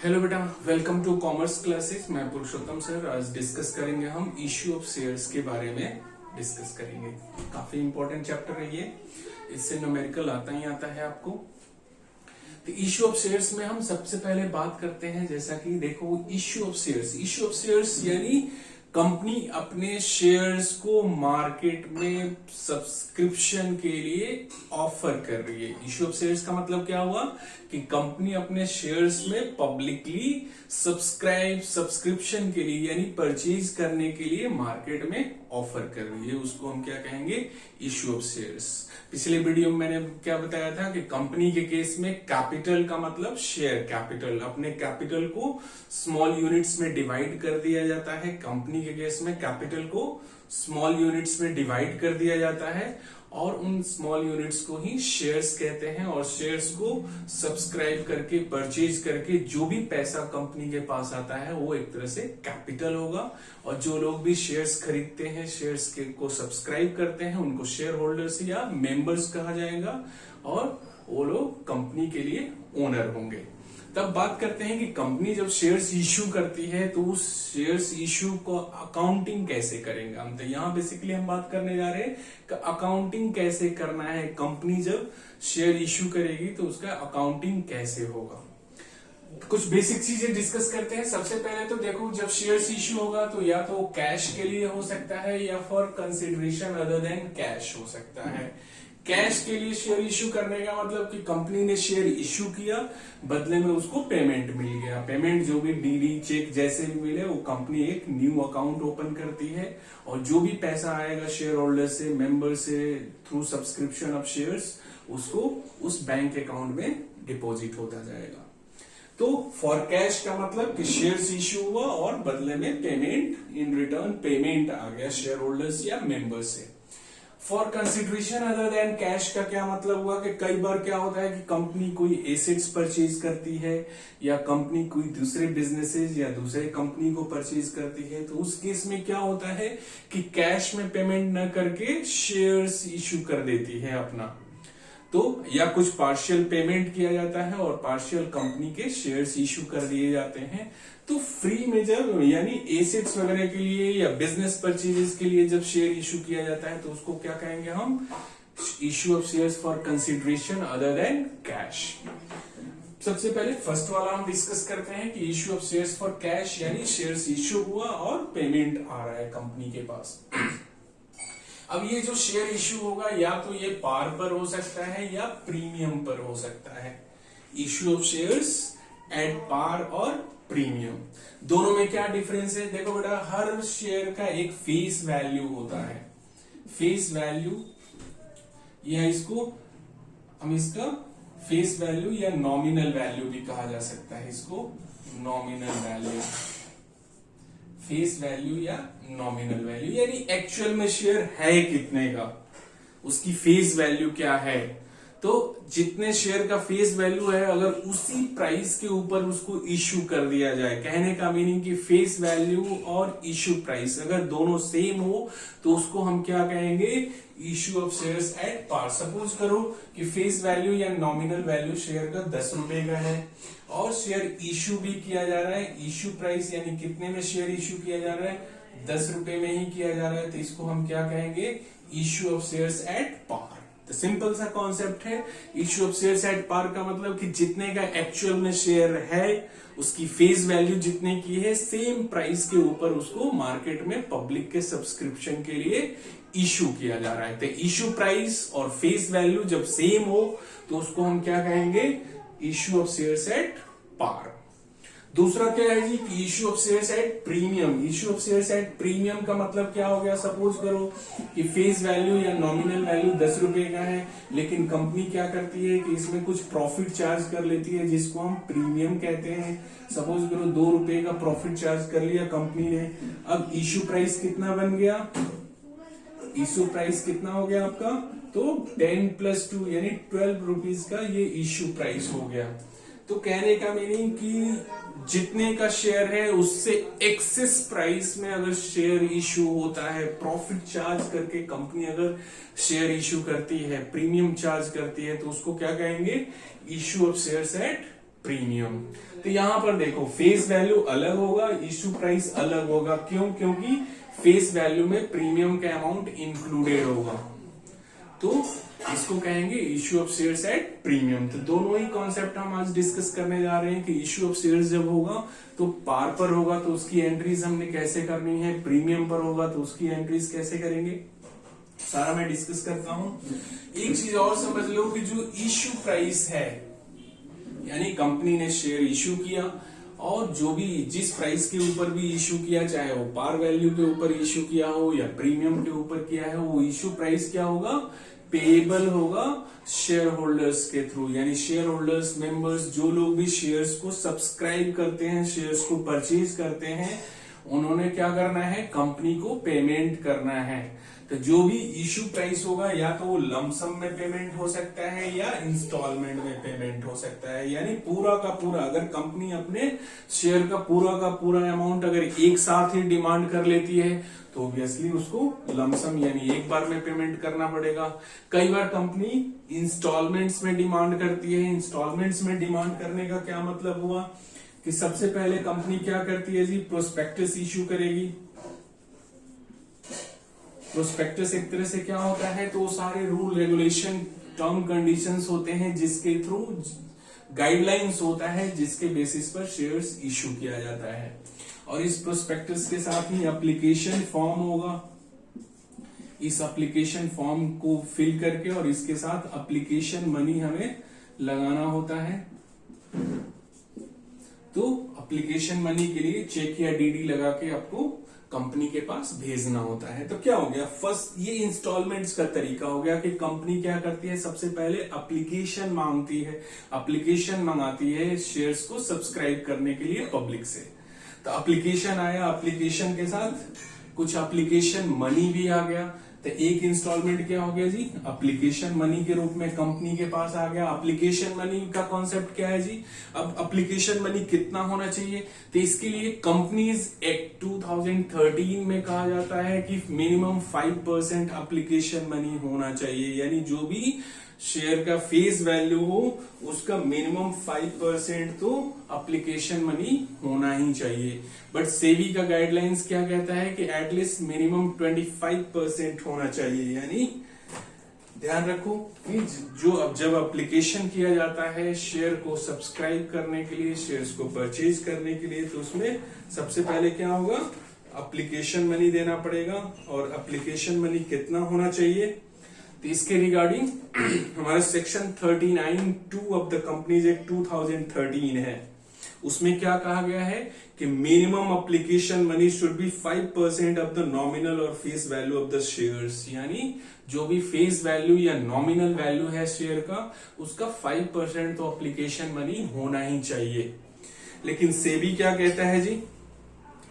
Hello बेटा, welcome to commerce classes. मैं पुरुषोत्तम sir. आज डिस्कस करेंगे हम इश्यू ऑफ शेयर्स के बारे में डिस्कस करेंगे। काफी इंपॉर्टेंट चैप्टर है ये, इससे न्यूमेरिकल आता ही आता है आपको। तो इश्यू ऑफ शेयर्स में हम सबसे पहले बात करते हैं, जैसा कि देखो इश्यू ऑफ शेयर्स यानी कंपनी अपने शेयर्स को मार्केट में सब्सक्रिप्शन के लिए ऑफर कर रही है। इश्यू ऑफ शेयर्स का मतलब क्या हुआ कि कंपनी अपने शेयर्स में पब्लिकली सब्सक्रिप्शन के लिए यानी परचेज करने के लिए मार्केट में ऑफर कर रही है। उसको हम क्या कहेंगे? Issue of shares. पिछले वीडियो में मैंने क्या बताया था कि कंपनी के केस में कैपिटल का मतलब शेयर कैपिटल, अपने कैपिटल को स्मॉल यूनिट्स में डिवाइड कर दिया जाता है। कंपनी के केस में कैपिटल को स्मॉल यूनिट्स में डिवाइड कर दिया जाता है और उन स्मॉल यूनिट्स को ही शेयर्स कहते हैं। और शेयर्स को सब्सक्राइब करके परचेज करके जो भी पैसा कंपनी के पास आता है वो एक तरह से कैपिटल होगा। और जो लोग भी शेयर्स खरीदते हैं, शेयर्स को सब्सक्राइब करते हैं, उनको शेयर होल्डर्स या मेंबर्स कहा जाएगा और वो लोग कंपनी के लिए ओनर होंगे। तब बात करते हैं कि कंपनी जब शेयर्स इश्यू करती है तो उस शेयर्स इश्यू को अकाउंटिंग कैसे करेंगे हम। तो यहाँ बेसिकली हम बात करने जा रहे हैं कि अकाउंटिंग कैसे करना है। कंपनी जब शेयर इश्यू करेगी तो उसका अकाउंटिंग कैसे होगा। कुछ बेसिक चीजें डिस्कस करते हैं। सबसे पहले तो देखो, जब शेयर्स इश्यू होगा तो या तो कैश के लिए हो सकता है या for consideration other than cash हो सकता है। कैश के लिए शेयर इश्यू करने का मतलब कि कंपनी ने शेयर इश्यू किया, बदले में उसको पेमेंट मिल गया। पेमेंट जो भी डीडी चेक जैसे भी मिले वो कंपनी एक न्यू अकाउंट ओपन करती है और जो भी पैसा आएगा शेयर होल्डर से, मेंबर से, थ्रू सब्सक्रिप्शन ऑफ शेयर्स, उसको उस बैंक अकाउंट में डिपॉजिट होता जाएगा। तो फॉर कैश का मतलब कि शेयर्स इश्यू हुआ और बदले में पेमेंट, इन रिटर्न पेमेंट आ गया शेयर होल्डर्स या मेंबर्स से। For consideration other than cash का क्या मतलब हुआ कि कई बार क्या होता है कि कंपनी कोई एसेट्स परचेज करती है या कंपनी कोई दूसरे बिजनेसेस या दूसरे कंपनी को परचेज करती है, तो उस केस में क्या होता है कि कैश में पेमेंट न करके शेयर्स इश्यू कर देती है अपना। तो या कुछ पार्शियल पेमेंट किया जाता है और पार्शियल कंपनी के शेयर्स इश्यू कर दिए जाते हैं। तो फ्री में जब यानी एसेट्स वगैरह के लिए या बिजनेस परचेजेस के लिए जब शेयर इश्यू किया जाता है तो उसको क्या कहेंगे हम? Issue of shares for consideration other than cash. सबसे पहले फर्स्ट वाला हम डिस्कस करते हैं कि issue of shares for cash यानी शेयर्स इश्यू हुआ और पेमेंट आ रहा है कंपनी के पास। अब ये जो शेयर इश्यू होगा या तो ये पार पर हो सकता है या प्रीमियम पर हो सकता है। Issue of shares at par और प्रीमियम, दोनों में क्या डिफरेंस है? देखो बेटा, हर शेयर का एक फेस वैल्यू होता है। फेस वैल्यू या इसका फेस वैल्यू या नॉमिनल वैल्यू भी कहा जा सकता है। इसको नॉमिनल वैल्यू, फेस वैल्यू या नॉमिनल वैल्यू यानी एक्चुअल में शेयर है कितने का, उसकी फेस वैल्यू क्या है। तो जितने शेयर का फेस वैल्यू है, अगर उसी प्राइस के ऊपर उसको इश्यू कर दिया जाए, कहने का मीनिंग कि फेस वैल्यू और इश्यू प्राइस अगर दोनों सेम हो तो उसको हम क्या कहेंगे? Issue of shares at par. Suppose करो कि फेस वैल्यू या नॉमिनल वैल्यू शेयर का 10 रुपए का है और शेयर इश्यू भी किया जा रहा है। इश्यू प्राइस यानी कितने में शेयर इश्यू किया जा रहा है? 10 रुपए में ही किया जा रहा है। तो इसको हम क्या कहेंगे? Issue of shares at par. तो सिंपल सा कॉन्सेप्ट है। Issue of shares at par का मतलब कि जितने का एक्चुअल में शेयर है उसकी फेस वैल्यू जितने की है, सेम प्राइस के ऊपर उसको मार्केट में पब्लिक के सब्सक्रिप्शन के लिए इश्यू किया जा रहा है। तो इश्यू प्राइस और फेस वैल्यू जब सेम हो तो उसको हम क्या कहेंगे? Issue of shares at par. दूसरा क्या है जी? Issue of shares at premium. Issue of shares at premium का मतलब क्या हो गया? सपोज करो कि फेस वैल्यू या नॉमिनल वैल्यू 10 रुपए का है, लेकिन कंपनी क्या करती है कि इसमें कुछ प्रॉफिट चार्ज कर लेती है जिसको हम प्रीमियम कहते हैं। सपोज करो 2 रुपए का प्रॉफिट चार्ज कर लिया कंपनी ने। अब इश्यू प्राइस कितना बन गया? इश्यू प्राइस कितना हो गया आपका? तो 10 + 2 यानी 12 रुपीज का ये इश्यू प्राइस हो गया। तो कहने का मीनिंग कि जितने का शेयर है उससे एक्सेस प्राइस में अगर शेयर इश्यू होता है, प्रॉफिट चार्ज करके कंपनी अगर शेयर इश्यू करती है, प्रीमियम चार्ज करती है, तो उसको क्या कहेंगे? Issue of shares at premium. तो यहां पर देखो फेस वैल्यू अलग होगा, इश्यू प्राइस अलग होगा। क्यों? क्योंकि फेस वैल्यू में प्रीमियम का अमाउंट इंक्लूडेड होगा, तो इसको कहेंगे issue of shares at premium. तो दोनों ही कॉन्सेप्ट हम आज डिस्कस करने जा रहे हैं कि इश्यू ऑफ शेयर्स जब होगा तो पार पर होगा तो उसकी एंट्रीज हमने कैसे करनी है, प्रीमियम पर होगा तो उसकी एंट्रीज कैसे करेंगे, सारा मैं डिस्कस करता हूं। एक चीज और समझ लो कि जो इश्यू प्राइस है, यानी कंपनी ने शेयर इश्यू किया और जो भी जिस प्राइस के ऊपर भी इश्यू किया, चाहे वो पार वैल्यू के ऊपर इश्यू किया हो या प्रीमियम के ऊपर किया है, वो इश्यू प्राइस क्या होगा, पेएबल होगा शेयर होल्डर्स के थ्रू। यानी शेयर होल्डर्स मेंबर्स जो लोग भी शेयर्स को सब्सक्राइब करते हैं, शेयर्स को परचेज करते हैं, उन्होंने क्या करना है, कंपनी को पेमेंट करना है। तो जो भी इश्यू प्राइस होगा या तो वो लमसम में पेमेंट हो सकता है या इंस्टॉलमेंट में पेमेंट हो सकता है। यानी पूरा का पूरा, अगर कंपनी अपने शेयर का पूरा अमाउंट अगर एक साथ ही डिमांड कर लेती है तो ऑब्वियसली उसको लमसम यानी एक बार में पेमेंट करना पड़ेगा। कई बार कंपनी इंस्टॉलमेंट्स में डिमांड करती है। इंस्टॉलमेंट्स में डिमांड करने का क्या मतलब हुआ कि सबसे पहले कंपनी क्या करती है जी, प्रोस्पेक्टस इश्यू करेगी। प्रोस्पेक्टस एक तरह से क्या होता है, तो सारे रूल रेगुलेशन टर्म कंडीशंस होते हैं जिसके थ्रू गाइडलाइंस होता है, जिसके बेसिस पर शेयर्स इश्यू किया जाता है। और इस प्रोस्पेक्टस के साथ ही एप्लीकेशन फॉर्म होगा। इस एप्लीकेशन फॉर्म को फिल करके और इसके साथ एप्लीकेशन मनी हमें लगाना होता है। तो एप्लीकेशन मनी के लिए चेक या डीडी लगा के आपको कंपनी के पास भेजना होता है। तो क्या हो गया, फर्स्ट ये इंस्टॉलमेंट्स का तरीका हो गया कि कंपनी क्या करती है, सबसे पहले एप्लीकेशन मांगती है, एप्लीकेशन मंगाती है शेयर्स को सब्सक्राइब करने के लिए पब्लिक से। तो एप्लीकेशन आया, एप्लीकेशन के साथ कुछ एप्लीकेशन मनी भी आ गया। तो एक इंस्टॉलमेंट क्या हो गया जी, एप्लीकेशन मनी के रूप में कंपनी के पास आ गया। एप्लीकेशन मनी का कॉन्सेप्ट क्या है जी, अब एप्लीकेशन मनी कितना होना चाहिए, तो इसके लिए कंपनीज एक्ट 2013 में कहा जाता है कि मिनिमम 5% एप्लीकेशन मनी होना चाहिए। यानी जो भी शेयर का फेस वैल्यू हो उसका मिनिमम 5% तो एप्लीकेशन मनी होना ही चाहिए। बट सेबी का गाइडलाइंस क्या कहता है कि एटलीस्ट मिनिमम 25% होना चाहिए। यानी ध्यान रखो कि जो अब जब एप्लीकेशन किया जाता है शेयर को सब्सक्राइब करने के लिए, शेयर्स को परचेज करने के लिए, तो उसमें सबसे पहले क्या होगा, एप्लीकेशन मनी देना पड़ेगा। और एप्लीकेशन मनी कितना होना चाहिए, तो इसके रिगार्डिंग हमारा section 39(2) of the companies act 2013 है। उसमें क्या कहा गया है कि minimum application money should be 5% of the nominal और face value of the shares. यानी जो भी फेस वैल्यू या नॉमिनल वैल्यू है शेयर का, उसका 5% तो एप्लीकेशन मनी होना ही चाहिए। लेकिन सेबी क्या कहता है जी,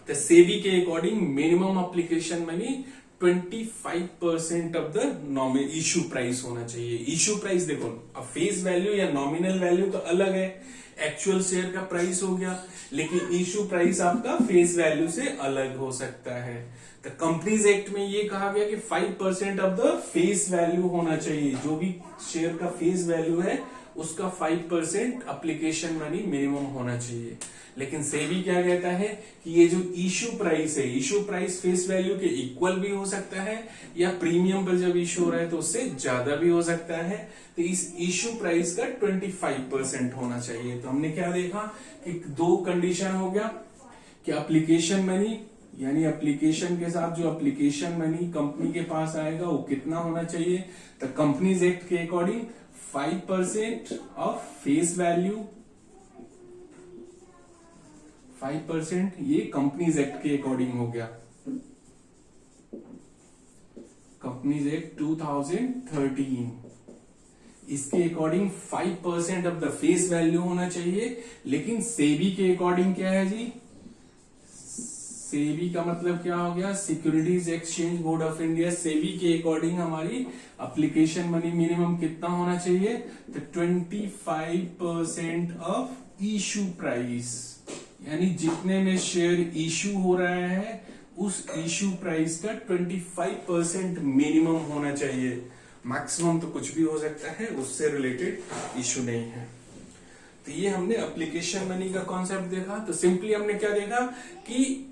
तो सेबी के according minimum application money 25% of the nominal issue price होना चाहिए। इश्यू प्राइस देखो, अब फेस वैल्यू या नॉमिनल वैल्यू तो अलग है, एक्चुअल शेयर का प्राइस हो गया, लेकिन इश्यू प्राइस आपका फेस वैल्यू से अलग हो सकता है। तो कंपनीज एक्ट में ये कहा गया कि 5% ऑफ द फेस वैल्यू होना चाहिए। जो भी शेयर का फेस वैल्यू है उसका 5% एप्लीकेशन मनी मिनिमम होना चाहिए। लेकिन सेबी क्या कहता है कि ये जो इश्यू प्राइस है, इश्यू प्राइस फेस वैल्यू के इक्वल भी हो सकता है या प्रीमियम पर जब इश्यू हो रहा है तो उससे ज्यादा भी हो सकता है। तो इस इश्यू प्राइस का 25% होना चाहिए। तो हमने क्या देखा कि दो कंडीशन हो गया कि एप्लीकेशन मनी, यानी एप्लीकेशन के साथ जो एप्लीकेशन मनी कंपनी के पास आएगा वो कितना होना चाहिए। तो कंपनीज एक्ट के अकॉर्डिंग 5% ऑफ फेस वैल्यू, 5% ये कंपनीज एक्ट के अकॉर्डिंग हो गया, कंपनीज एक्ट 2013। इसके according 5% of the face value होना चाहिए। लेकिन सेबी के अकॉर्डिंग क्या है जी, सेबी का मतलब क्या हो गया, securities exchange board of India. SEBI के अकॉर्डिंग हमारी एप्लीकेशन मनी मिनिमम कितना होना चाहिए, तो 25% ऑफ इश्यू प्राइस। यानी जितने में शेयर इश्यू हो रहा है उस इश्यू प्राइस का 25% मिनिमम होना चाहिए। मैक्सिमम तो कुछ भी हो सकता है, उससे रिलेटेड इश्यू नहीं है। तो ये हमने एप्लीकेशन मनी का कॉन्सेप्ट देखा। तो सिंपली हमने क्या देखा कि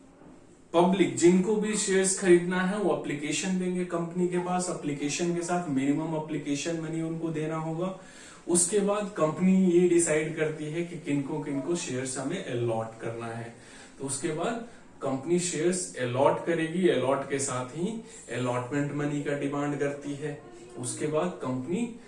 पब्लिक जिनको भी शेयर्स खरीदना है वो एप्लीकेशन देंगे कंपनी के पास, एप्लीकेशन के साथ मिनिमम एप्लीकेशन मनी उनको देना होगा। उसके बाद कंपनी ये डिसाइड करती है कि किनको किनको शेयर्स हमें अलॉट करना है। तो उसके बाद कंपनी शेयर्स अलॉट करेगी, अलॉट के साथ ही अलॉटमेंट मनी का डिमांड करती है। उसके बाद कंपनी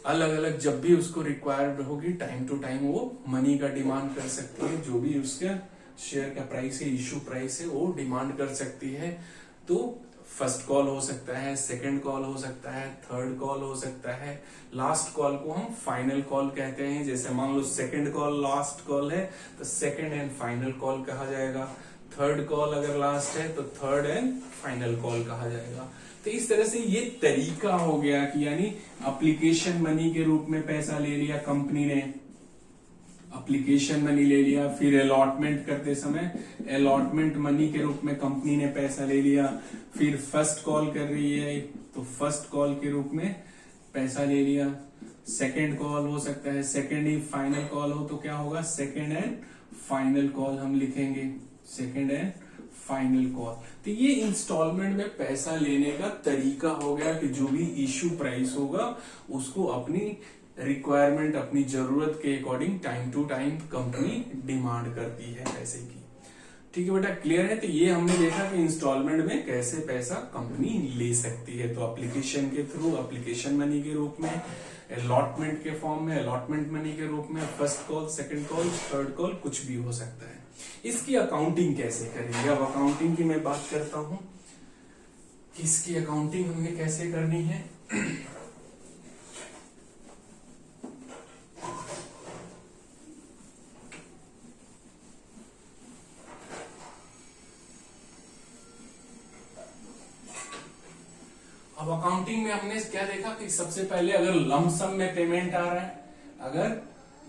अलग अलग जब भी उसको रिक्वायर्ड होगी टाइम टू टाइम वो मनी का डिमांड कर सकती है, जो भी उसका शेयर का प्राइस है, इशू प्राइस है, वो डिमांड कर सकती है। तो फर्स्ट कॉल हो सकता है, सेकंड कॉल हो सकता है, थर्ड कॉल हो सकता है, लास्ट कॉल को हम फाइनल कॉल कहते हैं। जैसे मान लो सेकंड कॉल लास्ट कॉल है तो सेकंड एंड फाइनल कॉल कहा जाएगा, थर्ड कॉल अगर लास्ट है तो थर्ड एंड फाइनल कॉल कहा जाएगा। तो इस तरह से ये तरीका हो गया कि यानी एप्लीकेशन मनी के रूप में पैसा ले लिया कंपनी ने, एप्लीकेशन मनी ले लिया, फिर अलॉटमेंट करते समय अलॉटमेंट मनी के रूप में कंपनी ने पैसा ले लिया, फिर फर्स्ट कॉल कर रही है तो फर्स्ट कॉल के रूप में पैसा ले लिया, सेकंड कॉल हो सकता है, सेकंड ही फाइनल कॉल हो तो क्या होगा, सेकंड एंड फाइनल कॉल हम लिखेंगे, सेकंड एंड फाइनल कॉल। तो ये इंस्टॉलमेंट में पैसा लेने का तरीका हो गया कि जो भी इश्यू प्राइस होगा उसको अपनी रिक्वायरमेंट, अपनी जरूरत के according time to time company demand करती है पैसे की। ठीक है बेटा, क्लियर है। तो ये हमने देखा कि इंस्टॉलमेंट में कैसे पैसा कंपनी ले सकती है। तो एप्लीकेशन के थ्रू, एप्लीकेशन मनी के रूप में, अलॉटमेंट के फॉर्म में, अलॉटमेंट मनी के रूप में, first call, second call, third call, कुछ भी हो सकता है। इसकी अकाउंटिंग कैसे करेंगे, अब अकाउंटिंग की मैं बात करता हूं कि इसकी अकाउंटिंग हमें कैसे करनी है। अब अकाउंटिंग में हमने क्या देखा कि सबसे पहले अगर लमसम में पेमेंट आ रहा है, अगर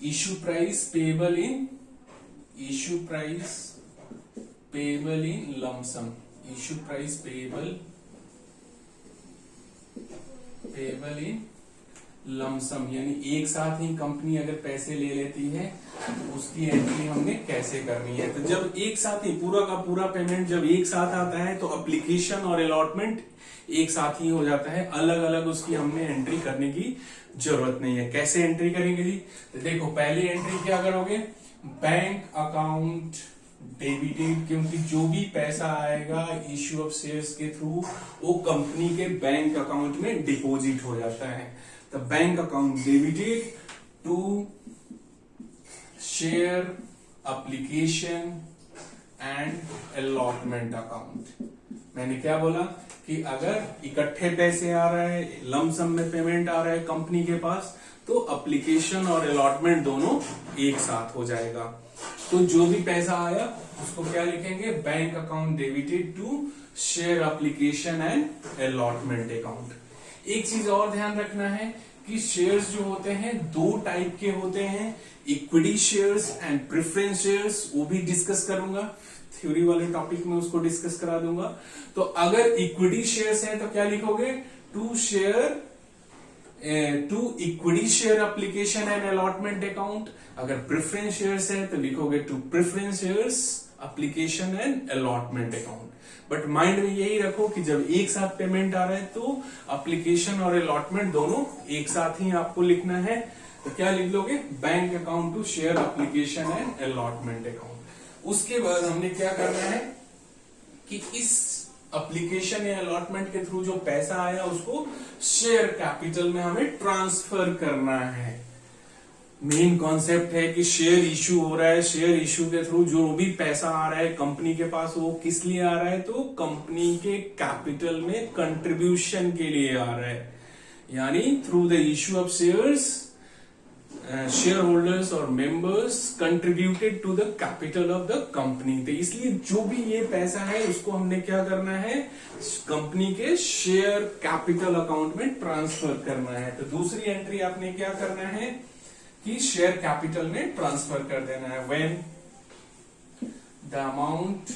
इशू प्राइस पेएबल इन लमसम, इशू प्राइस पेएबल इन लमसम, यानी एक साथ ही कंपनी अगर पैसे ले लेती है तो उसकी एंट्री हमने कैसे करनी है। तो जब एक साथ ही पूरा का पूरा पेमेंट जब एक साथ आता है तो एप्लीकेशन और अलॉटमेंट एक साथ ही हो जाता है, अलग अलग उसकी हमने एंट्री करने की जरूरत नहीं है। कैसे एंट्री करेंगे जी, तो देखो पहली एंट्री क्या करोगे, बैंक अकाउंट डेबिटेड, क्योंकि जो भी पैसा आएगा इश्यू ऑफ शेयर्स के थ्रू वो कंपनी के बैंक अकाउंट में डिपॉजिट हो जाता है। तो bank account debited to share application and allotment account. मैंने क्या बोला कि अगर इकट्ठे पैसे आ रहा है, लमसम में पेमेंट आ रहा है कंपनी के पास, तो एप्लीकेशन और अलॉटमेंट दोनों एक साथ हो जाएगा। तो जो भी पैसा आया उसको क्या लिखेंगे, bank account debited to share application and allotment account. एक चीज और ध्यान रखना है कि शेयर्स जो होते हैं दो टाइप के होते हैं, equity shares and preference shares, वो भी डिस्कस करूंगा थ्योरी वाले टॉपिक में, उसको डिस्कस करा दूंगा। तो अगर इक्विटी शेयर्स हैं तो क्या लिखोगे, to equity share application and allotment account. अगर प्रेफरेंस शेयर्स है तो लिखोगे to preference shares application and allotment account. But mind में यही रखो कि जब एक साथ पेमेंट आ रहा है तो एप्लीकेशन और अलॉटमेंट दोनों एक साथ ही आपको लिखना है। तो क्या लिख लोगे, bank account to share application and allotment account. उसके बाद हमने क्या करना है कि इस एप्लीकेशन या अलॉटमेंट के थ्रू जो पैसा आया उसको शेयर कैपिटल में हमें ट्रांसफर करना है। मेन कॉन्सेप्ट है कि शेयर इशू हो रहा है, शेयर इशू के थ्रू जो भी पैसा आ रहा है कंपनी के पास वो किस लिए आ रहा है, तो कंपनी के कैपिटल में कंट्रीब्यूशन के लिए आ रहा है। यानी through the issue of shares share holders और members contributed to the capital of the company. तो इसलिए जो भी ये पैसा है उसको हमने क्या करना है, कंपनी के शेयर कैपिटल अकाउंट में ट्रांसफर करना है। तो दूसरी एंट्री आपने क्या करना है कि शेयर कैपिटल में ट्रांसफर कर देना है। When the amount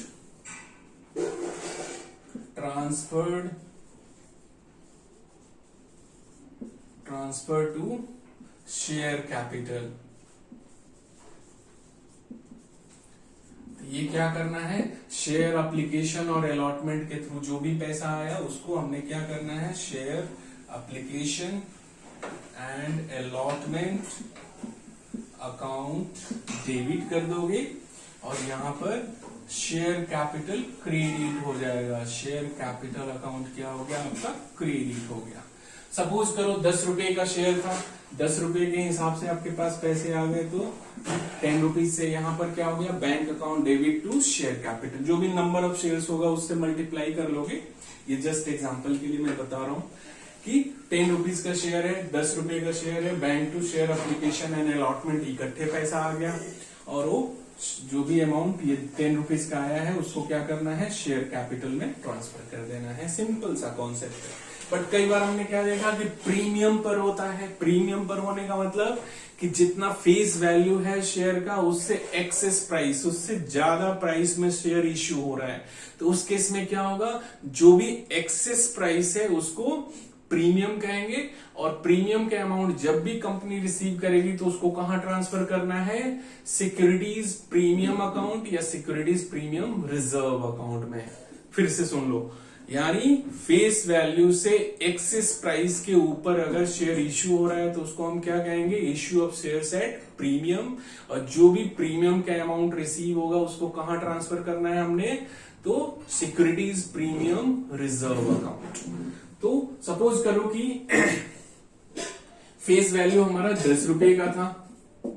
transfer to share capital ये क्या करना है, शेयर एप्लीकेशन और अलॉटमेंट के थ्रू जो भी पैसा आया उसको हमने क्या करना है, share application and allotment account debit कर दोगे और यहाँ पर शेयर कैपिटल क्रेडिट हो जाएगा। शेयर कैपिटल अकाउंट क्या हो गया आपका, क्रेडिट हो गया। सपोज करो 10 रुपए का शेयर था, 10 रुपए के हिसाब से आपके पास पैसे आ गए, तो 10 रुपीज से यहाँ पर क्या हो गया, bank account debit to share capital. जो भी नंबर ऑफ शेयर्स होगा उससे मल्टीप्लाई कर लोगे। ये जस्ट एग्जांपल के लिए मैं बता रहा हूँ कि 10 रुपीज का शेयर है, 10 रुपए का शेयर है, bank to share application and allotment इकट्ठे पैसा आ गया और वो जो भी अमाउंट ये 10 रुपीज का आया है उसको क्या करना है, शेयर कैपिटल में ट्रांसफर कर देना है। सिंपल सा कॉन्सेप्ट है। बट कई बार हमने क्या देखा कि प्रीमियम पर होता है। प्रीमियम पर होने का मतलब कि जितना फेस वैल्यू है शेयर का उससे एक्सेस प्राइस, उससे ज्यादा प्राइस में शेयर इश्यू हो रहा है, तो उस केस में क्या होगा, जो भी एक्सेस प्राइस है उसको प्रीमियम कहेंगे और प्रीमियम के अमाउंट जब भी कंपनी रिसीव करेगी तो उसको कहां ट्रांसफर करना है, सिक्योरिटीज प्रीमियम अकाउंट या सिक्योरिटीज प्रीमियम रिजर्व अकाउंट में। फिर से सुन लो, यानी फेस वैल्यू से एक्सेस प्राइस के ऊपर अगर शेयर इश्यू हो रहा है तो उसको हम क्या कहेंगे, issue of shares at premium. और जो भी प्रीमियम का अमाउंट रिसीव होगा उसको कहां ट्रांसफर करना है हमने, तो सिक्योरिटीज प्रीमियम रिजर्व अकाउंट। तो सपोज करो कि फेस वैल्यू हमारा 10 रुपए का था,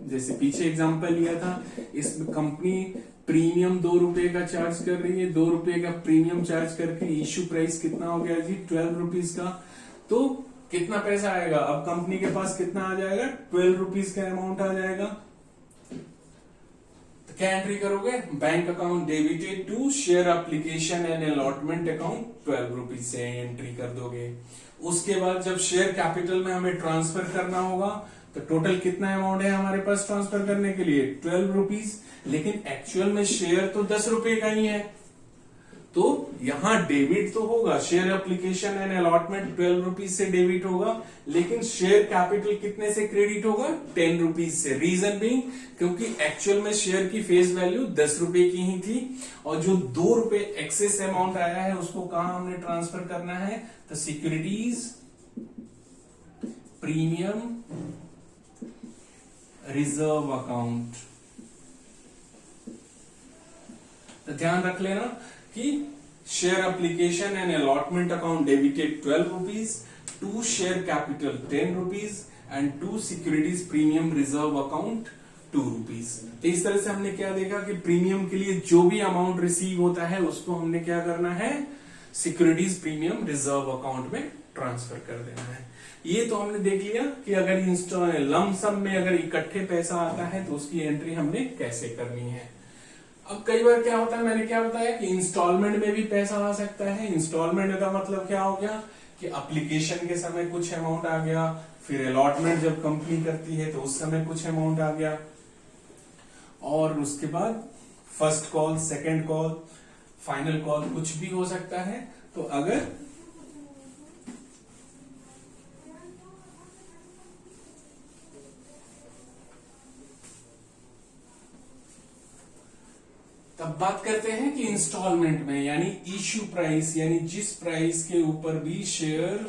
जैसे पीछे एग्जांपल लिया था, इसमें कंपनी प्रीमियम 2 रुपए का चार्ज कर रही है, 2 रुपए का प्रीमियम चार्ज करके इश्यू प्राइस कितना हो गया जी, 12 रुपीज का। तो कितना पैसा आएगा, अब कंपनी के पास कितना आ जाएगा, 12 रुपीज का अमाउंट आ जाएगा। तो क्या एंट्री करोगे, bank account debited to share application and allotment account 12 rupees से एंट्री कर दोगे। उसके बाद जब शेयर कैपिटल में हमें ट्रांसफर करना होगा तो टोटल कितना अमाउंट है हमारे पास ट्रांसफर करने के लिए, 12 रुपीज, लेकिन एक्चुअल में शेयर तो 10 रुपए का ही है, तो यहां डेबिट तो होगा, share application and allotment 12 rupees से डेबिट होगा, लेकिन शेयर कैपिटल कितने से क्रेडिट होगा, 10 रुपीज से। रीजन बीइंग क्योंकि एक्चुअल में शेयर की फेस वैल्यू 10 रुपए की ही थी और जो 2 रुपए एक्सेस अमाउंट आया है उसको कहां हमने ट्रांसफर करना है, तो सिक्योरिटीज प्रीमियम रिजर्व अकाउंट। तो ध्यान रख लेना कि share application and allotment account debited 12 rupees, to share capital 10 rupees and to securities premium reserve account 2 rupees. तो इस तरह से हमने क्या देखा कि प्रीमियम के लिए जो भी अमाउंट रिसीव होता है उसको हमने क्या करना है, सिक्योरिटीज प्रीमियम रिजर्व अकाउंट में ट्रांसफर कर देना है। ये तो हमने देख लिया कि अगर लमसम में अगर इकट्ठे पैसा आता है तो उसकी एंट्री हमने कैसे करनी है। अब कई बार क्या होता है, मैंने क्या बताया कि इंस्टॉलमेंट में भी पैसा आ सकता है। इंस्टॉलमेंट का मतलब क्या हो गया कि एप्लीकेशन के समय कुछ अमाउंट आ गया, फिर अलॉटमेंट जब कंपनी करती है तो उस समय कुछ अमाउंट आ गया, और उसके बाद first call, second call, final call कुछ भी हो सकता है। तो अगर तब बात करते हैं कि इंस्टॉलमेंट में, यानी इश्यू प्राइस, यानी जिस प्राइस के ऊपर भी शेयर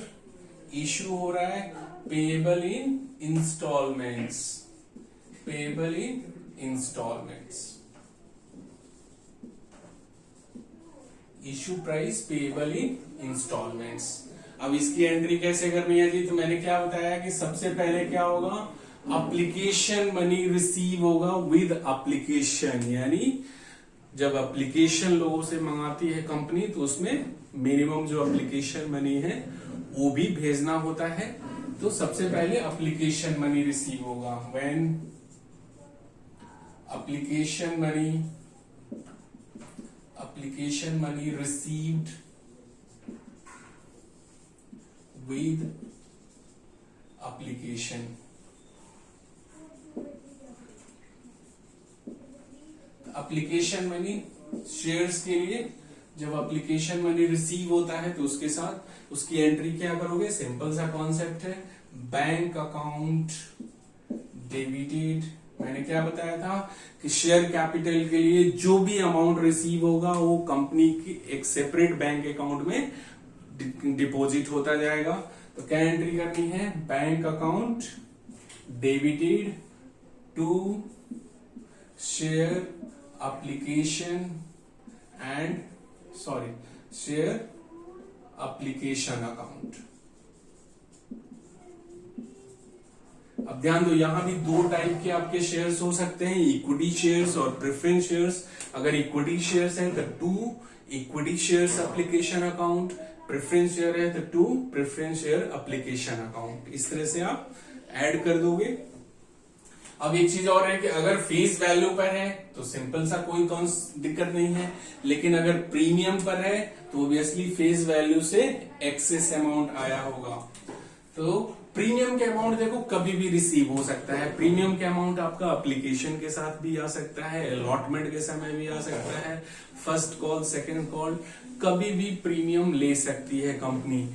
इश्यू हो रहा है, पेएबल इन इंस्टॉलमेंट्स, पेएबल इन इंस्टॉलमेंट्स, इश्यू प्राइस पेएबल इन इंस्टॉलमेंट्स। अब इसकी एंट्री कैसे करनी है जी, तो मैंने क्या बताया कि सबसे पहले क्या होगा, एप्लीकेशन मनी रिसीव होगा विद एप्लीकेशन, यानी जब एप्लीकेशन लोगों से मंगाती है कंपनी तो उसमें मिनिमम जो एप्लीकेशन मनी है वो भी भेजना होता है। तो सबसे पहले एप्लीकेशन मनी रिसीव होगा, when application money received with application. Application money shares के लिए जब एप्लीकेशन मनी रिसीव होता है तो उसके साथ उसकी एंट्री क्या करोगे, सिंपल सा कॉन्सेप्ट है, बैंक अकाउंट डेबिटेड मैंने क्या बताया था कि शेयर कैपिटल के लिए जो भी अमाउंट रिसीव होगा वो कंपनी की एक सेपरेट बैंक अकाउंट में डिपॉजिट होता जाएगा। तो क्या एंट्री करनी है, bank account debited to share application account. अब ध्यान दो, यहां भी दो टाइप के आपके शेयर्स हो सकते हैं, इक्विटी शेयर्स और प्रेफरेंस शेयर्स। अगर इक्विटी शेयर्स है तो to equity shares application account, preference share है तो to preference share application account. इस तरह से आप ऐड कर दोगे। अब एक चीज और है कि अगर फेस वैल्यू पर है तो सिंपल सा कोई दिक्कत नहीं है, लेकिन अगर प्रीमियम पर है तो ऑब्वियसली फेस वैल्यू से एक्सेस अमाउंट आया होगा। तो प्रीमियम के अमाउंट देखो कभी भी रिसीव हो सकता है। प्रीमियम के अमाउंट आपका एप्लीकेशन के साथ भी आ सकता है, अलॉटमेंट के समय भी आ सकता है, फर्स्ट कॉल सेकंड कॉल, कभी भी प्रीमियम ले सकती है कंपनी।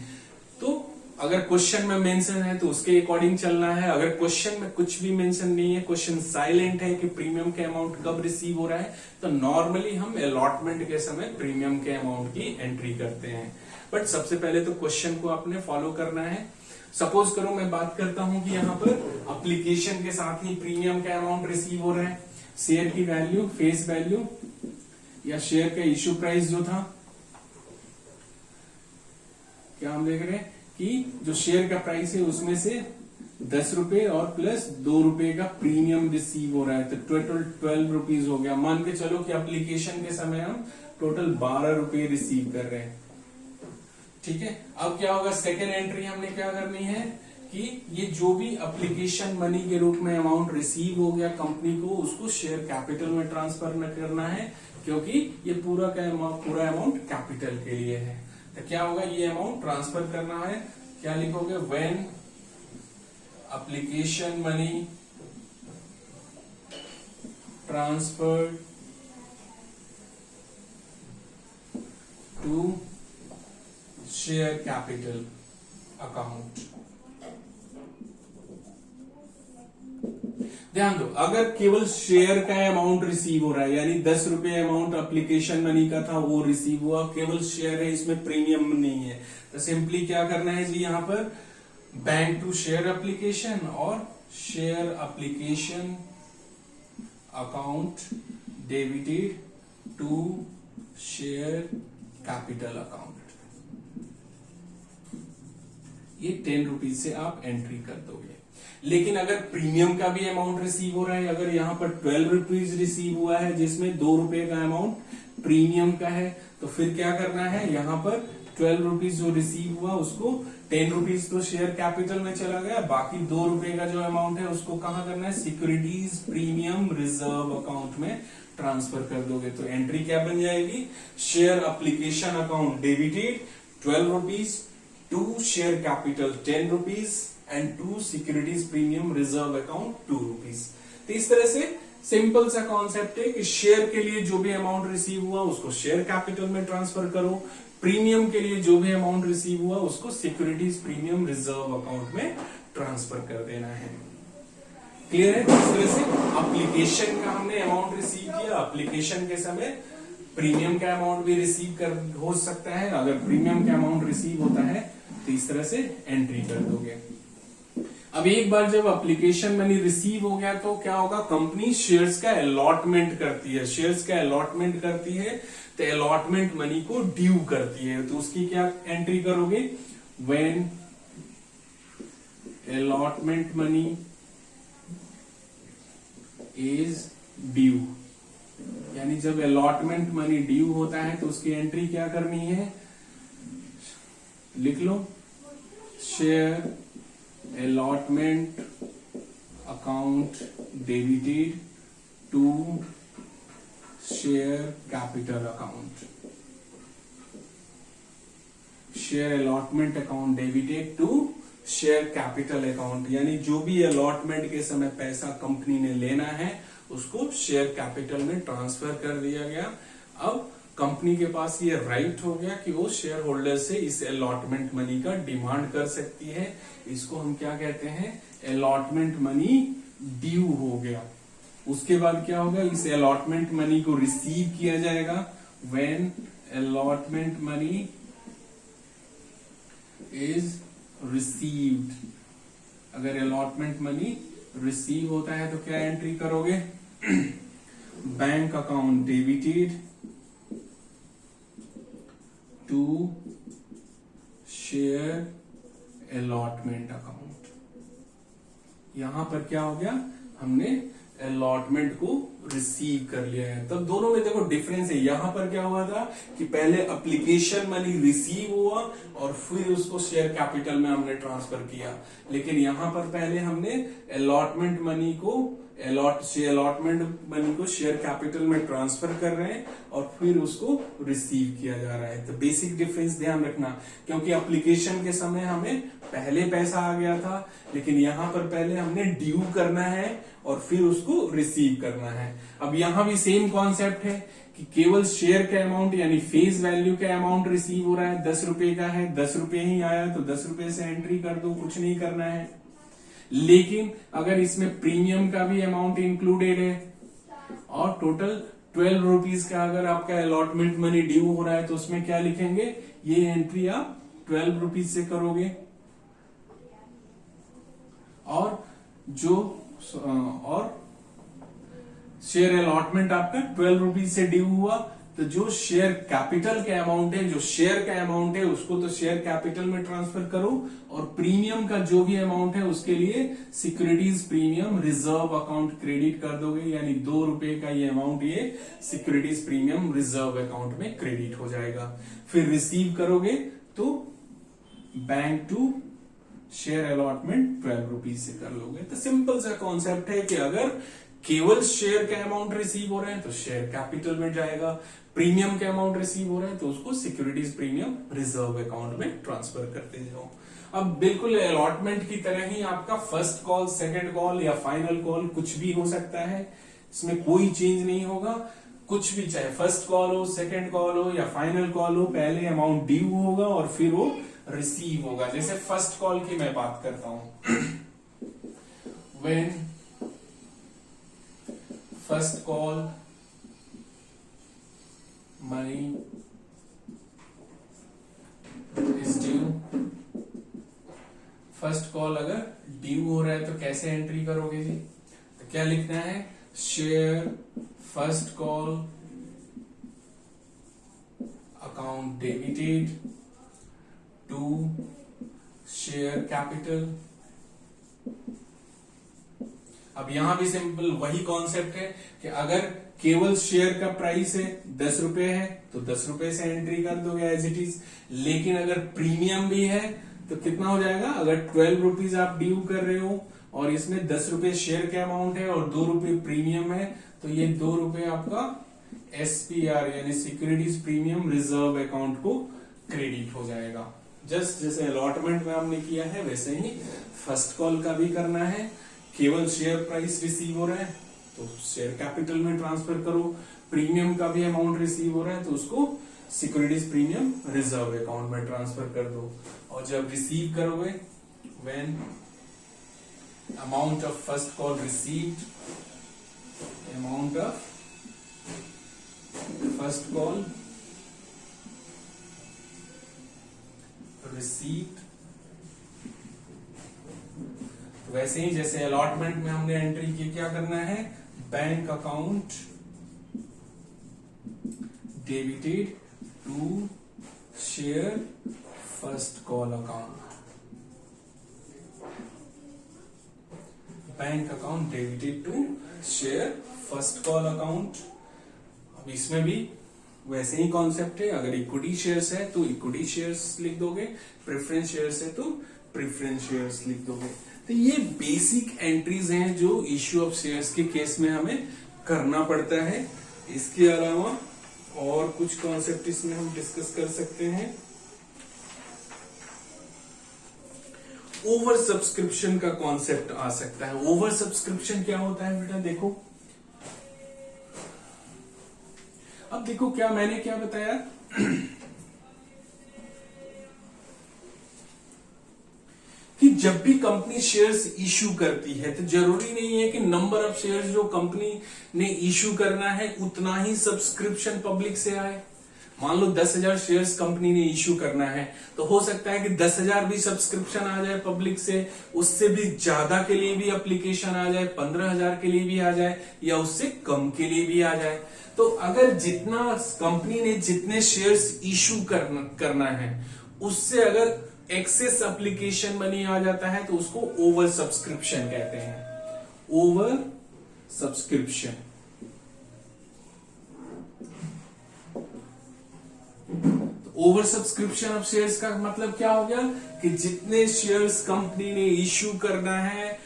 तो अगर क्वेश्चन में मेंशन है तो उसके अकॉर्डिंग चलना है। अगर क्वेश्चन में कुछ भी मेंशन नहीं है, क्वेश्चन साइलेंट है कि प्रीमियम के अमाउंट कब रिसीव हो रहा है, तो नॉर्मली हम अलॉटमेंट के समय प्रीमियम के अमाउंट की एंट्री करते हैं। बट सबसे पहले तो क्वेश्चन को आपने फॉलो करना है। सपोज करो मैं बात करता हूं कि यहां पर एप्लीकेशन के साथ ही प्रीमियम का अमाउंट रिसीव हो रहा है। शेयर की वैल्यू, फेस वैल्यू या शेयर का इश्यू प्राइस जो था, क्या हम देख रहे हैं कि जो शेयर का प्राइस है उसमें से 10 रुपए और प्लस 2 रुपए का प्रीमियम रिसीव हो रहा है, तो टोटल 12 रुपीज हो गया। मान के चलो कि एप्लीकेशन के समय हम टोटल 12 रुपए रिसीव कर रहे हैं, ठीक है। अब क्या होगा, सेकेंड एंट्री हमने क्या करनी है कि ये जो भी एप्लीकेशन मनी के रूप में अमाउंट रिसीव हो गया कंपनी को, उसको शेयर कैपिटल में ट्रांसफर न करना है, क्योंकि ये पूरा अमाउंट कैपिटल के लिए है। तो क्या होगा, ये अमाउंट ट्रांसफर करना है। क्या लिखोगे, when application money transferred to share capital account. ध्यान दो, अगर केवल शेयर का अमाउंट रिसीव हो रहा है, यानी 10 रुपए अमाउंट एप्लीकेशन मनी का था वो रिसीव हुआ, केवल शेयर है, इसमें प्रीमियम नहीं है, तो सिंपली क्या करना है जी, यहां पर बैंक टू शेयर एप्लीकेशन और share application account debited to share capital account. ये 10 रुपीज से आप एंट्री कर दोगे। लेकिन अगर प्रीमियम का भी अमाउंट रिसीव हो रहा है, अगर यहां पर 12 रुपीज रिसीव हुआ है जिसमें 2 रुपए का अमाउंट प्रीमियम का है, तो फिर क्या करना है, यहां पर 12 रुपीज जो रिसीव हुआ उसको 10 रुपीज तो शेयर कैपिटल में चला गया, बाकी 2 रुपए का जो अमाउंट है उसको कहां करना है, सिक्योरिटीज प्रीमियम रिजर्व अकाउंट में ट्रांसफर कर दोगे। तो एंट्री क्या बन जाएगी, share application account debited 12 rupees to share capital 10 rupees and to securities premium reserve account 2 rupees. तो इस तरह से सिंपल सा कॉन्सेप्ट है कि शेयर के लिए जो भी अमाउंट रिसीव हुआ उसको शेयर कैपिटल में ट्रांसफर करो, प्रीमियम के लिए जो भी अमाउंट रिसीव हुआ उसको सिक्योरिटीज प्रीमियम रिजर्व अकाउंट में ट्रांसफर कर देना है। क्लियर है। इस तरह से एप्लीकेशन का हमने अमाउंट रिसीव किया, एप्लीकेशन के समय प्रीमियम का अमाउंट भी रिसीव हो सकता है। अगर प्रीमियम का अमाउंट रिसीव होता है तो इस तरह से एंट्री कर दोगे। अब एक बार जब एप्लीकेशन मनी रिसीव हो गया तो क्या होगा, कंपनी शेयर्स का अलॉटमेंट करती है। शेयर्स का अलॉटमेंट करती है तो अलॉटमेंट मनी को ड्यू करती है, तो उसकी क्या एंट्री करोगे, when allotment money is due, यानी जब अलॉटमेंट मनी ड्यू होता है तो उसकी एंट्री क्या करनी है, लिख लो, share allotment account debited to share capital account. Share allotment account debited to share capital account, यानी जो भी अलॉटमेंट के समय पैसा कंपनी ने लेना है उसको शेयर कैपिटल में ट्रांसफर कर दिया गया। अब कंपनी के पास ये राइट हो गया कि वो शेयर होल्डर से इस अलॉटमेंट मनी का डिमांड कर सकती है। इसको हम क्या कहते हैं, अलॉटमेंट मनी ड्यू हो गया। उसके बाद क्या होगा, इस अलॉटमेंट मनी को रिसीव किया जाएगा। When allotment money is received, अगर अलॉटमेंट मनी रिसीव होता है तो क्या एंट्री करोगे, bank account debited to share allotment account. यहां पर क्या हो गया, हमने अलॉटमेंट को रिसीव कर लिया है। तब दोनों में देखो डिफरेंस है, यहां पर क्या हुआ था कि पहले एप्लीकेशन मनी रिसीव हुआ और फिर उसको शेयर कैपिटल में हमने ट्रांसफर किया, लेकिन यहां पर पहले हमने अलॉटमेंट मनी को शेयर कैपिटल में ट्रांसफर कर रहे हैं और फिर उसको रिसीव किया जा रहा है। तो बेसिक डिफरेंस ध्यान रखना, क्योंकि एप्लीकेशन के समय हमें पहले पैसा आ गया था, लेकिन यहां पर पहले हमने ड्यू करना है और फिर उसको रिसीव करना है। अब यहां भी सेम कॉन्सेप्ट है कि केवल शेयर का अमाउंट यानी फेस वैल्यू का अमाउंट रिसीव हो रहा है, 10 रुपए का है, 10 रुपए ही आया तो 10 रुपए से एंट्री कर दो, कुछ नहीं करना है। लेकिन अगर इसमें प्रीमियम का भी अमाउंट इंक्लूडेड है और टोटल 12 रुपीज का अगर आपका अलॉटमेंट मनी ड्यू हो रहा है तो उसमें क्या लिखेंगे, ये एंट्री आप 12 रुपीज से करोगे। और शेयर अलॉटमेंट आपका 12 रुपीज से ड्यू हुआ, तो जो शेयर कैपिटल का अमाउंट है, जो शेयर का अमाउंट है उसको तो शेयर कैपिटल में ट्रांसफर करो, और प्रीमियम का जो भी अमाउंट है उसके लिए securities premium reserve account credit कर दोगे, यानी 2 रुपए का ये अमाउंट ये सिक्योरिटीज प्रीमियम रिजर्व अकाउंट में क्रेडिट हो जाएगा। फिर रिसीव करोगे तो bank to share allotment 12 rupees से कर लोगे। तो सिंपल सा कॉन्सेप्ट है कि अगर केवल शेयर का अमाउंट रिसीव हो रहे हैं तो शेयर कैपिटल में जाएगा, प्रीमियम का अमाउंट रिसीव हो रहा है तो उसको सिक्योरिटीज प्रीमियम रिजर्व अकाउंट में ट्रांसफर करते जाओ। अब बिल्कुल अलॉटमेंट की तरह ही आपका फर्स्ट कॉल, सेकंड कॉल या फाइनल कॉल कुछ भी हो सकता है, इसमें कोई चेंज नहीं होगा। कुछ भी, चाहे फर्स्ट कॉल हो, सेकंड कॉल हो या फाइनल कॉल हो, पहले अमाउंट ड्यू होगा और फिर वो रिसीव होगा। जैसे फर्स्ट कॉल की मैं बात करता हूं, when first call money is due, first call अगर ड्यू हो रहा है तो कैसे एंट्री करोगे जी, तो क्या लिखना है, share first call account debited to share capital. अब यहां भी सिंपल वही कॉन्सेप्ट है कि अगर केवल शेयर का प्राइस है 10 रुपए है तो 10 रुपए से एंट्री कर दोगे एज इट इज, लेकिन अगर प्रीमियम भी है तो कितना हो जाएगा, अगर 12 रुपीज आप ड्यू कर रहे हो और इसमें 10 रुपए शेयर का अमाउंट है और 2 रुपए प्रीमियम है, तो ये 2 रुपए आपका SPR यानी सिक्योरिटीज प्रीमियम रिजर्व अकाउंट को क्रेडिट हो जाएगा। जस्ट जैसे अलॉटमेंट में हमने किया है वैसे ही फर्स्ट कॉल का भी करना है। केवल शेयर प्राइस रिसीव हो रहा है तो शेयर कैपिटल में ट्रांसफर करो, प्रीमियम का भी अमाउंट रिसीव हो रहा है तो उसको सिक्योरिटीज प्रीमियम रिजर्व अकाउंट में ट्रांसफर कर दो। और जब रिसीव करोगे, when amount of first call received, amount of first call received, वैसे ही जैसे अलॉटमेंट में हमने एंट्री की, क्या करना है, bank account debited to share first call account, bank account debited to share first call account. अब इसमें भी वैसे ही कॉन्सेप्ट है, अगर इक्विटी शेयर्स है तो इक्विटी शेयर्स लिख दोगे, प्रेफरेंस शेयर्स है तो प्रेफरेंस शेयर्स लिख दोगे। तो ये बेसिक एंट्रीज हैं जो इश्यू ऑफ शेयर्स के केस में हमें करना पड़ता है। इसके अलावा और कुछ कॉन्सेप्ट इसमें हम डिस्कस कर सकते हैं। ओवर सब्सक्रिप्शन का कॉन्सेप्ट आ सकता है। ओवर सब्सक्रिप्शन क्या होता है बेटा, देखो अब देखो क्या मैंने क्या बताया कि जब भी कंपनी शेयर्स इश्यू करती है तो जरूरी नहीं है कि नंबर ऑफ शेयर्स जो कंपनी ने इश्यू करना है उतना ही सब्सक्रिप्शन पब्लिक से आए। मान लो 10,000 शेयर्स कंपनी ने इश्यू करना है तो हो सकता है कि 10,000 भी सब्सक्रिप्शन आ जाए पब्लिक से, उससे भी ज्यादा के लिए भी एप्लीकेशन आ जाए, 15,000 के लिए भी आ जाए या उससे कम के लिए भी आ जाए। तो अगर जितना कंपनी ने जितने शेयर्स इश्यू करना है उससे अगर एक्सेस एप्लीकेशन मनी आ जाता है तो उसको ओवर सब्सक्रिप्शन कहते हैं। Over subscription. Over subscription of shares का मतलब क्या हो गया कि जितने शेयर्स कंपनी ने इश्यू करना है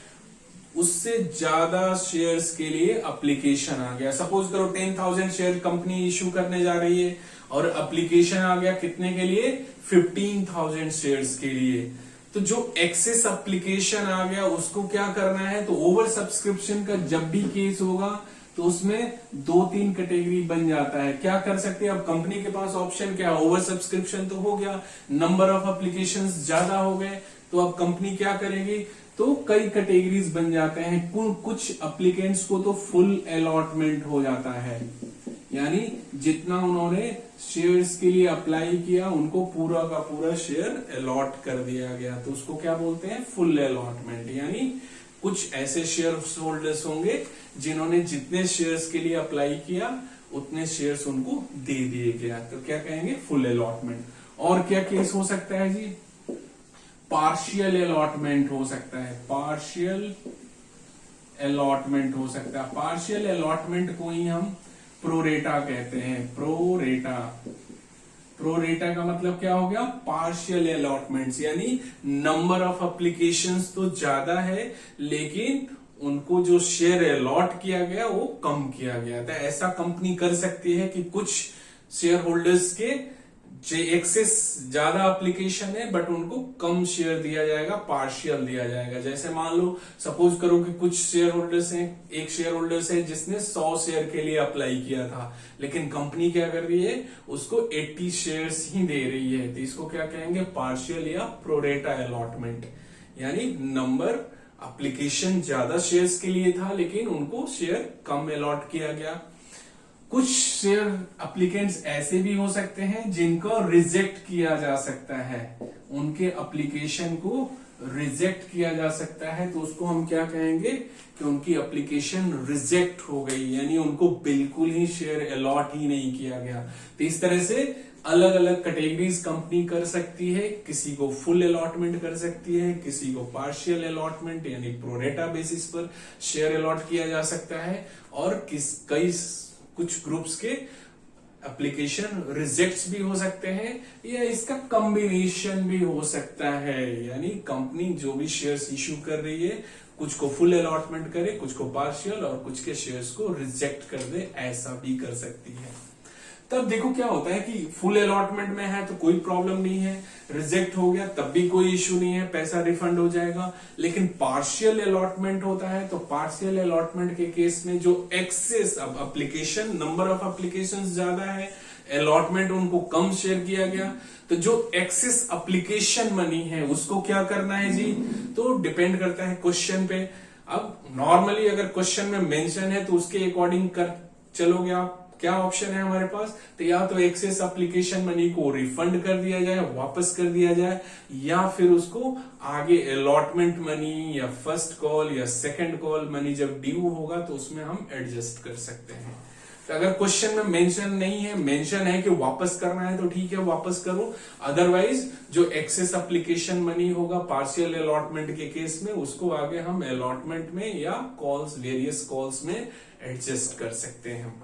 उससे ज्यादा शेयर्स के लिए एप्लीकेशन आ गया। सपोज करो 10,000 शेयर कंपनी इश्यू करने जा रही है और एप्लीकेशन आ गया कितने के लिए, 15,000 शेयर्स के लिए। तो जो एक्सेस एप्लीकेशन आ गया उसको क्या करना है, तो ओवर सब्सक्रिप्शन का जब भी केस होगा तो उसमें 2-3 कैटेगरी बन जाता है। क्या कर सकते हैं अब कंपनी के पास ऑप्शन क्या, ओवर सब्सक्रिप्शन तो हो गया, नंबर ऑफ एप्लीकेशंस ज्यादा हो गए, तो अब कंपनी क्या करेगी, तो कई कैटेगरीज बन जाते हैं। कुछ एप्लीकेंट्स को तो फुल अलॉटमेंट हो जाता है, यानी जितना उन्होंने शेयर्स के लिए अप्लाई किया उनको पूरा का पूरा शेयर अलॉट कर दिया गया, तो उसको क्या बोलते हैं, फुल अलॉटमेंट। यानी कुछ ऐसे शेयर होल्डर्स होंगे जिन्होंने जितने शेयर्स के लिए अप्लाई किया उतने शेयर्स उनको दे दिए गया, तो क्या कहेंगे, फुल अलॉटमेंट। और क्या केस हो सकता है जी, पार्शियल अलॉटमेंट हो सकता है, पार्शियल अलॉटमेंट हो सकता है। पार्शियल अलॉटमेंट को ही हम प्रोरेटा कहते हैं, प्रोरेटा। प्रोरेटा का मतलब क्या हो गया, पार्शियल अलॉटमेंट्स, यानी नंबर ऑफ एप्लीकेशंस तो ज्यादा है लेकिन उनको जो शेयर अलॉट किया गया वो कम किया गया था। ऐसा कंपनी कर सकती है कि कुछ शेयर होल्डर्स के एक्सेस ज्यादा एप्लीकेशन है बट उनको कम शेयर दिया जाएगा, पार्शियल दिया जाएगा। जैसे मान लो सपोज करो कि कुछ शेयर होल्डर्स हैं, एक शेयर होल्डर्स है जिसने 100 शेयर के लिए अप्लाई किया था लेकिन कंपनी क्या कर रही है, उसको 80 शेयर्स ही दे रही है, तो इसको क्या कहेंगे, पार्शियल या प्रोरेटा अलॉटमेंट। यानी नंबर एप्लीकेशन ज्यादा शेयर्स के लिए था लेकिन उनको शेयर कम अलॉट किया गया। कुछ शेयर एप्लीकेंट्स ऐसे भी हो सकते हैं जिनको रिजेक्ट किया जा सकता है, उनके एप्लीकेशन को रिजेक्ट किया जा सकता है, तो उसको हम क्या कहेंगे कि उनकी एप्लीकेशन रिजेक्ट हो गई, यानी उनको बिल्कुल ही शेयर अलॉट ही नहीं किया गया। तो इस तरह से अलग अलग कैटेगरीज कंपनी कर सकती है, किसी को फुल अलॉटमेंट कर सकती है, किसी को पार्शियल अलॉटमेंट यानी प्रोरेटा बेसिस पर शेयर अलॉट किया जा सकता है, और कुछ ग्रुप्स के एप्लीकेशन रिजेक्ट्स भी हो सकते हैं या इसका कॉम्बिनेशन भी हो सकता है। यानी कंपनी जो भी शेयर्स इश्यू कर रही है कुछ को फुल अलॉटमेंट करे, कुछ को पार्शियल और कुछ के शेयर्स को रिजेक्ट कर दे, ऐसा भी कर सकती है। तब देखो क्या होता है कि फुल अलॉटमेंट में है तो कोई प्रॉब्लम नहीं है, रिजेक्ट हो गया तब भी कोई इश्यू नहीं है, पैसा रिफंड हो जाएगा। लेकिन पार्शियल अलॉटमेंट होता है तो पार्शियल अलॉटमेंट के केस में जो एक्सेस, अब एप्लीकेशन, नंबर ऑफ एप्लीकेशंस ज्यादा है, अलॉटमेंट उनको कम शेयर किया गया, तो जो एक्सेस एप्लीकेशन मनी है उसको क्या करना है जी, तो डिपेंड करता है क्वेश्चन पे। अब नॉर्मली अगर क्वेश्चन में मेंशन है तो उसके अकॉर्डिंग कर चलोगे आप, क्या ऑप्शन है हमारे पास, तो या तो एक्सेस एप्लीकेशन मनी को रिफंड कर दिया जाए, वापस कर दिया जाए, या फिर उसको आगे अलॉटमेंट मनी या फर्स्ट कॉल या सेकंड कॉल मनी जब ड्यू होगा तो उसमें हम एडजस्ट कर सकते हैं। तो अगर क्वेश्चन में मेंशन नहीं है, मेंशन है कि वापस करना है तो ठीक है वापस करो, अदरवाइज जो एक्सेस एप्लीकेशन मनी होगा पार्शियल अलॉटमेंट के केस में उसको आगे हम अलॉटमेंट में या कॉल्स, वेरियस कॉल्स में एडजस्ट कर सकते हैं।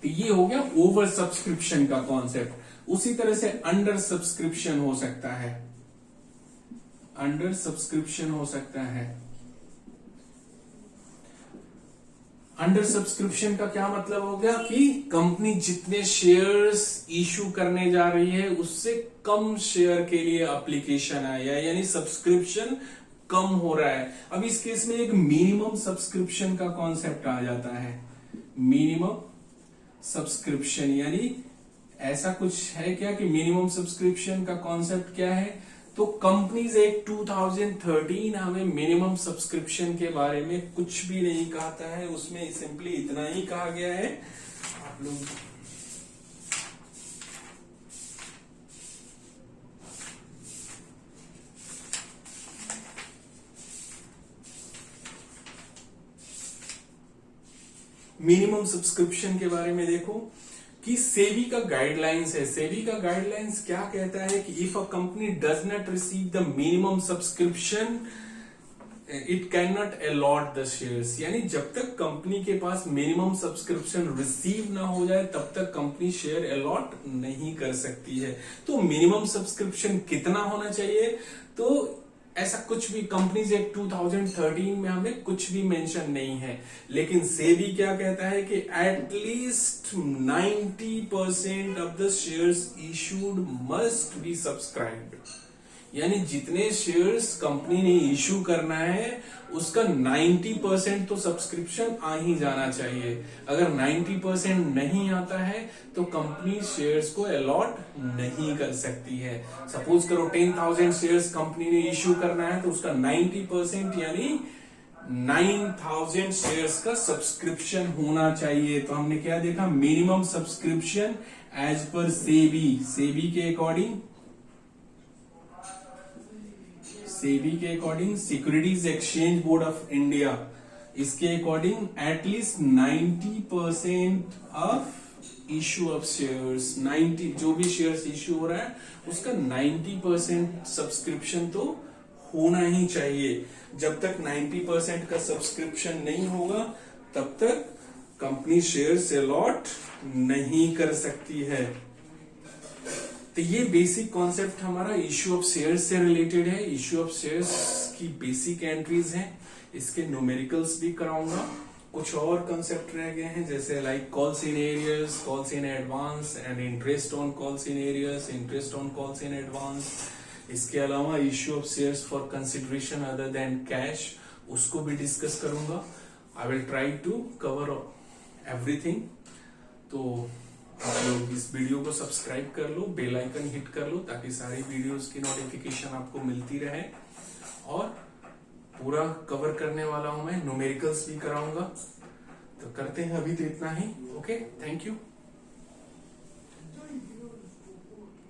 तो ये हो गया ओवर सब्सक्रिप्शन का कॉन्सेप्ट। उसी तरह से अंडर सब्सक्रिप्शन हो सकता है, अंडर सब्सक्रिप्शन हो सकता है। अंडर सब्सक्रिप्शन का क्या मतलब हो गया कि कंपनी जितने शेयर्स इशू करने जा रही है उससे कम शेयर के लिए एप्लीकेशन आया, यानी सब्सक्रिप्शन कम हो रहा है। अब इस केस में एक मिनिमम सब्सक्रिप्शन का कॉन्सेप्ट आ जाता है, मिनिमम सब्सक्रिप्शन, यानी ऐसा कुछ है क्या कि मिनिमम सब्सक्रिप्शन का कॉन्सेप्ट क्या है, तो कंपनीज एक्ट 2013 हमें मिनिमम सब्सक्रिप्शन के बारे में कुछ भी नहीं कहता है, उसमें सिंपली इतना ही कहा गया है आप लोग मिनिमम सब्सक्रिप्शन के बारे में देखो कि सेबी का गाइडलाइंस है। सेबी का गाइडलाइंस क्या कहता है कि if a company does not receive the minimum subscription it can not allot the shares, यानी जब तक कंपनी के पास मिनिमम सब्सक्रिप्शन रिसीव ना हो जाए तब तक कंपनी शेयर अलॉट नहीं कर सकती है। तो मिनिमम सब्सक्रिप्शन कितना होना चाहिए, तो ऐसा कुछ भी कंपनीज एक्ट 2013 में हमें कुछ भी मेंशन नहीं है, लेकिन सेबी क्या कहता है कि at least 90% of the shares issued must be subscribed, यानी जितने शेयर्स कंपनी ने इशू करना है उसका 90% तो सब्सक्रिप्शन आ ही जाना चाहिए। अगर 90% नहीं आता है तो कंपनी शेयर्स को अलॉट नहीं कर सकती है। सपोज करो 10,000 शेयर्स कंपनी ने इशू करना है तो उसका 90% यानी 9,000 शेयर्स का सब्सक्रिप्शन होना चाहिए। तो हमने क्या देखा, minimum subscription as per SEBI के अकॉर्डिंग, सेबी के according, securities exchange board of India इसके according at least 90% of issue of shares, 90 जो भी शेयर्स इशू हो रहा है उसका 90% सब्सक्रिप्शन तो होना ही चाहिए। जब तक 90% का सब्सक्रिप्शन नहीं होगा तब तक कंपनी शेयर्स अलॉट नहीं कर सकती है। तो ये बेसिक कॉन्सेप्ट हमारा इश्यू ऑफ शेयर्स से रिलेटेड है। इश्यू ऑफ शेयर्स की बेसिक एंट्रीज हैं, इसके न्यूमेरिकल्स भी कराऊंगा। कुछ और कंसेप्ट रह गए हैं जैसे like calls in arrears, calls in advance and interest on calls in arrears, interest on calls in advance. इसके अलावा issue of shares for consideration other than cash, उसको भी डिस्कस करूंगा। I will try to cover everything. तो आप लोग इस video को सब्सक्राइब कर लो, बेल आइकन हिट कर लो ताकि सारी वीडियोस की नोटिफिकेशन आपको मिलती रहे। और पूरा कवर करने वाला हूं मैं, न्यूमेरिकल्स भी कराऊंगा। तो करते हैं अभी तो इतना ही। Okay, thank you.